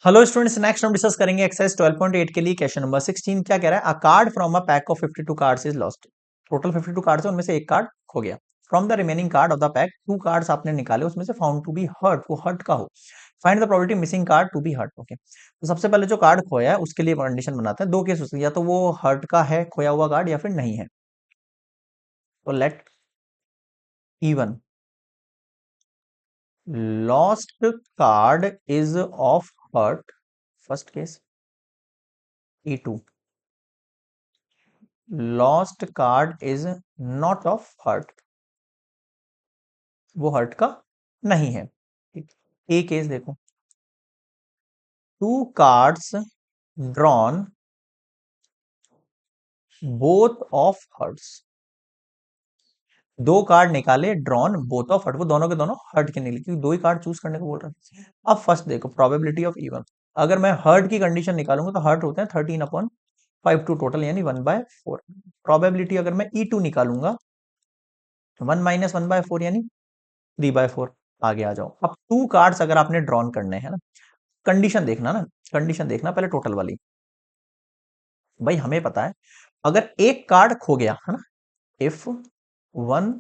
Hello students, next हम discuss करेंगे exercise 12.8 के लिए क्वेश्चन नंबर 16। क्या कह रहा है? A card from a pack of 52 cards is lost. Total 52 cards है, उनमें से एक कार्ड खो गया। From the remaining card of the pack, two cards आपने निकाले, उसमें से फाउंड टू बी हर्ट, वो हर्ट का हो। Find the probability missing card to be heart. Okay, तो सबसे पहले जो कार्ड खोया है उसके लिए कंडीशन बनाते हैं। दो केस हो सकते हैं, या तो वो हर्ट का है खोया हुआ कार्ड, या फिर नहीं है। तो let even lost card is of heart, first case. E2 lost card is not of heart, वो हर्ट का नहीं है। ए केस देखो, two cards drawn both of hearts. दो कार्ड निकाले, ड्रॉन बोथ ऑफ हर्ट, वो दोनों के दोनों हर्ट के निकले, क्योंकि दो ही कार्ड चूज करने को बोल रहे हैं। अब फर्स्ट देखो, प्रोबेबिलिटी ऑफ इवन। अगर मैं हर्ट की कंडीशन निकालूंगा तो हर्ट होते हैं 13/5 टू टोटल, यानी 1/4। प्रोबेबिलिटी अगर मैं E2 निकालूंगा, 1 - 1/4 यानी 3/4। आगे आ जाओ। अब टू कार्ड्स अगर आपने ड्रॉन करने हैं ना, कंडीशन देखना ना, कंडीशन देखना पहले टोटल वाली। भाई हमें पता है, अगर एक कार्ड खो गया है ना, if one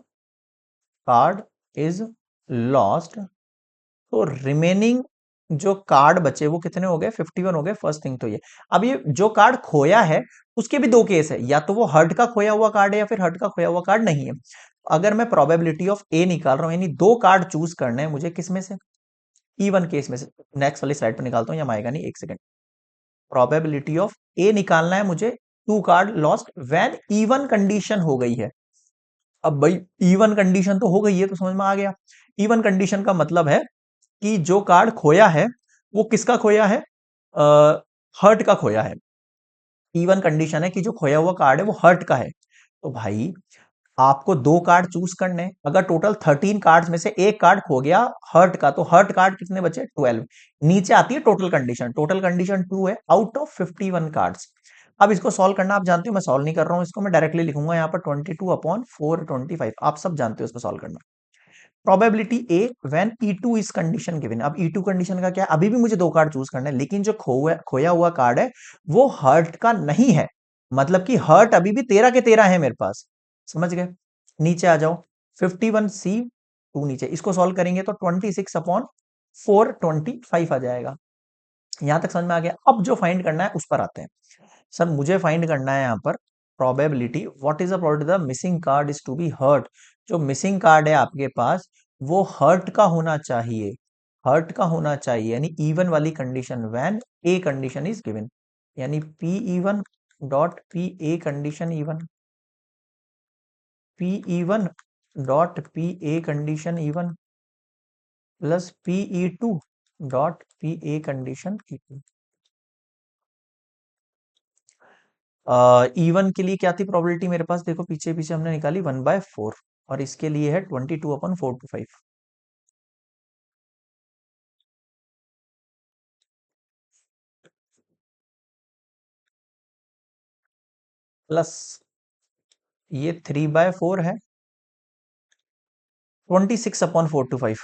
card is lost, तो रिमेनिंग जो कार्ड बचे वो कितने हो गए? 51 हो गए। फर्स्ट थिंग तो ये। अब ये जो कार्ड खोया है उसके भी दो केस है, या तो वो हर्ट का खोया हुआ कार्ड है, या फिर हर्ट का खोया हुआ कार्ड नहीं है। अगर मैं प्रोबेबिलिटी ऑफ ए निकाल रहा हूं, यानी दो कार्ड चूज करने हैं मुझे, किस में से? इवन केस में से। नेक्स्ट वाली स्लाइड पर निकालता हूं, या आएगा नहीं, एक सेकंड। प्रोबेबिलिटी ऑफ ए निकालना है मुझे, two card lost when even condition हो गई है। अब भाई इवन कंडीशन तो हो गई है, तो समझ में आ गया। इवन कंडीशन का मतलब है कि जो कार्ड खोया है वो किसका खोया है? हर्ट का खोया है। इवन कंडीशन है कि जो खोया हुआ कार्ड है वो हर्ट का है। तो भाई आपको दो कार्ड चूज करने हैं। अगर टोटल 13 कार्ड्स में से एक कार्ड खो गया हर्ट का, तो हर्ट कार्ड कितने बचे? 12। नीचे आती है टोटल कंडीशन, टोटल कंडीशन 2 है आउट ऑफ 51 कार्ड्स। अब इसको सॉल्व करना आप जानते हो, मैं सॉल्व नहीं कर रहा हूं इसको, मैं डायरेक्टली लिखूंगा यहाँ पर 22/425। आप सब जानते हो इसको सॉल्व करना। Probability A when E2 is condition given. अब E2 कंडीशन का क्या है? अभी भी मुझे दो कार्ड चूज करना है, लेकिन जो खोया हुआ कार्ड है वो हर्ट का नहीं है। मतलब कि हर्ट अभी भी 13 के 13 है मेरे पास। समझ गए? नीचे आ जाओ। 51C2 नीचे, इसको सॉल्व करेंगे तो 26/425 आ जाएगा। यहां तक समझ में आ गया? अब जो फाइंड करना है उस पर आते हैं। सर मुझे फाइंड करना है यहाँ पर probability, what is the probability the missing card is to be heart. जो मिसिंग कार्ड है आपके पास वो हर्ट का होना चाहिए, हर्ट का होना चाहिए, यानी इवन वाली condition when a condition is given, यानी P even dot P A condition even, P even dot P A condition even plus P E two dot P A condition even. Even के लिए क्या थी probability मेरे पास? देखो पीछे पीछे हमने निकाली 1/4, और इसके लिए है 22/425 प्लस ये 3/4 है 26/425।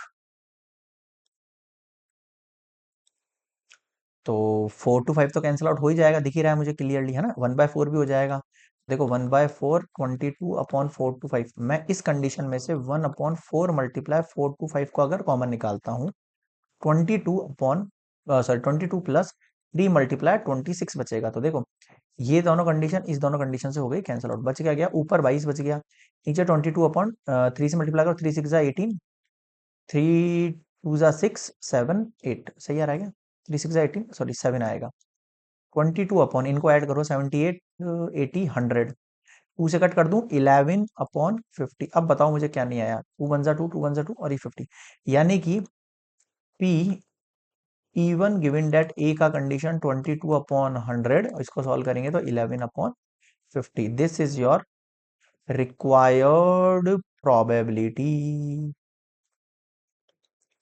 तो 4 to 5 तो कैंसिल आउट हो ही जाएगा, दिख ही रहा है मुझे क्लियरली, है ना। 1/4 भी हो जाएगा। देखो 1/4 22/425, मैं इस कंडीशन में से 1/4 मल्टीप्लाई 4 to 5 को अगर कॉमन निकालता हूँ, 22 प्लस 3 × 26 बचेगा। तो देखो ये दोनों कंडीशन इस दोनों कंडीशन से हो गई कैंसिल आउट। बच गया ऊपर 22 बच गया, नीचे 22/3 से मल्टीप्लाई करो, 3 × 6 = 18, 3 × 2 = 6 7 8, सही आ रहा है क्या? 3 × 6 = 18, सॉरी 7 आएगा। 22 इनको ऐड करो, 78 80 100, 2 से कट कर दूं 11/50। अब बताओ मुझे क्या नहीं आया? 2 1 2 2 1 2 और ये 50, यानी कि P इवन गिवन डेट ए का कंडीशन 22/100, इसको सॉल्व करेंगे तो 11/50। This is your required probability.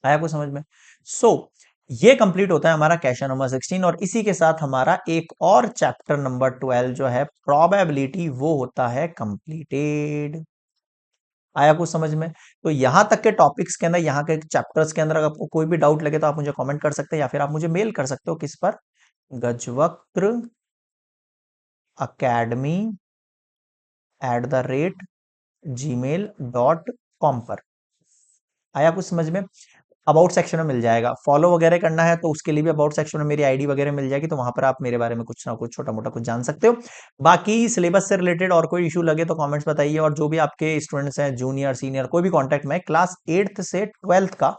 आया कुछ समझ में? सो ये कंप्लीट होता है हमारा क्वेश्चन नंबर 16, और इसी के साथ हमारा एक और चैप्टर नंबर 12 जो है प्रोबेबिलिटी, वो होता है कंप्लीटेड। आया कुछ समझ में? तो यहां तक के टॉपिक्स के अंदर, यहाँ के चैप्टर्स के अंदर अगर आपको कोई भी डाउट लगे तो आप मुझे कमेंट कर सकते हैं, या फिर आप मुझे मेल कर सकते हो किस पर, गजवक्र academy@gmail.com पर। आया कुछ समझ में? अबाउट सेक्शन में मिल जाएगा। फॉलो वगैरह करना है तो उसके लिए भी अबाउट सेक्शन में मेरी आईडी वगैरह मिल जाएगी, तो वहां पर आप मेरे बारे में कुछ ना कुछ छोटा मोटा कुछ जान सकते हो। बाकी सिलेबस से रिलेटेड और कोई इशू लगे तो कमेंट्स बताइए, और जो भी आपके स्टूडेंट्स हैं, जूनियर सीनियर कोई भी कॉन्टेक्ट में, क्लास 8th से 12th का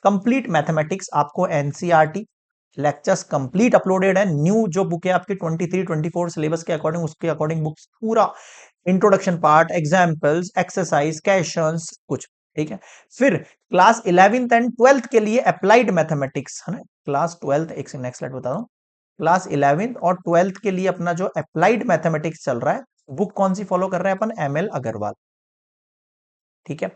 कंप्लीट मैथमेटिक्स आपको एनसीईआरटी लेक्चर्स कंप्लीट अपलोडेड है। न्यू जो बुक है आपकी 23-24 सिलेबस के अकॉर्डिंग, उसके अकॉर्डिंग बुक्स पूरा introduction part, examples, exercise, questions कुछ, ठीक है। फिर क्लास 11th एंड 12th के लिए अप्लाइड मैथमेटिक्स है ना, क्लास 12th, एक नेक्स्ट स्लाइड बता दूं, क्लास 11th और 12th के लिए अपना जो अप्लाइड मैथमेटिक्स चल रहा है, बुक कौन सी फॉलो कर रहे हैं अपन, एमएल अग्रवाल, ठीक है।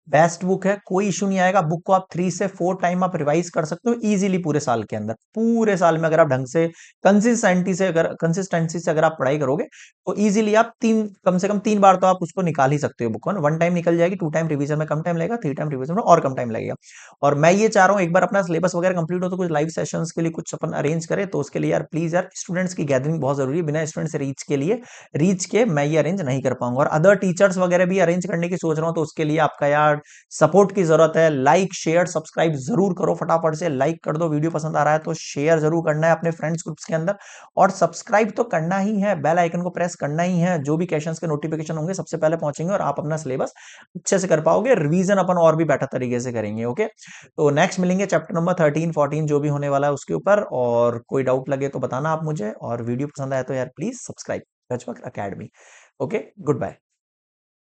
बेस्ट बुक है, कोई इशू नहीं आएगा। बुक को आप 3 से 4 टाइम आप रिवाइज कर सकते हो इजीली पूरे साल के अंदर। पूरे साल में अगर आप ढंग से कंसिस्टेंसी से अगर आप पढ़ाई करोगे तो इजीली आप कम से कम 3 बार तो आप उसको निकाल ही सकते हो बुक को। 1 टाइम निकल जाएगी, 2 टाइम रिवीजन में कम टाइम लगेगा, 3 टाइम रिवीजन में और कम टाइम लगेगा। और मैं ये चाह रहा हूँ एक बार अपना सिलेबस वगैरह कंप्लीट हो तो कुछ लाइव सेशंस के लिए कुछ अपन अरेंज करें, तो उसके लिए यार प्लीज यार स्टूडेंट्स की गैदरिंग बहुत जरूरी है। बिना स्टूडेंट से रीच के मैं ये अरेंज नहीं कर पाऊंगा, और अदर टीचर्स वगैरह भी अरेंज करने की सोच रहा हूँ, तो उसके लिए आपका यार सपोर्ट की जरूरत है। लाइक शेयर सब्सक्राइब जरूर करो, फटाफट से लाइक कर दो। वीडियो पसंद आ रहा है तो शेयर जरूर करना है अपने फ्रेंड्स ग्रुप्स के अंदर, और सब्सक्राइब तो करना ही है, बेल आइकन को प्रेस करना ही है। जो भी क्वेश्चंस के नोटिफिकेशन होंगे सबसे पहले पहुंचेंगे, और आप अपना सिलेबस अच्छे से कर पाओगे। रिवीजन अपन और भी बेटर तरीके से करेंगे। ओके, तो नेक्स्ट मिलेंगे चैप्टर नंबर 13-14 जो भी होने वाला है उसके ऊपर, और कोई डाउट लगे तो बताना आप मुझे, और वीडियो पसंद आया तो यार please subscribe Gajvakra academy. Okay, good bye.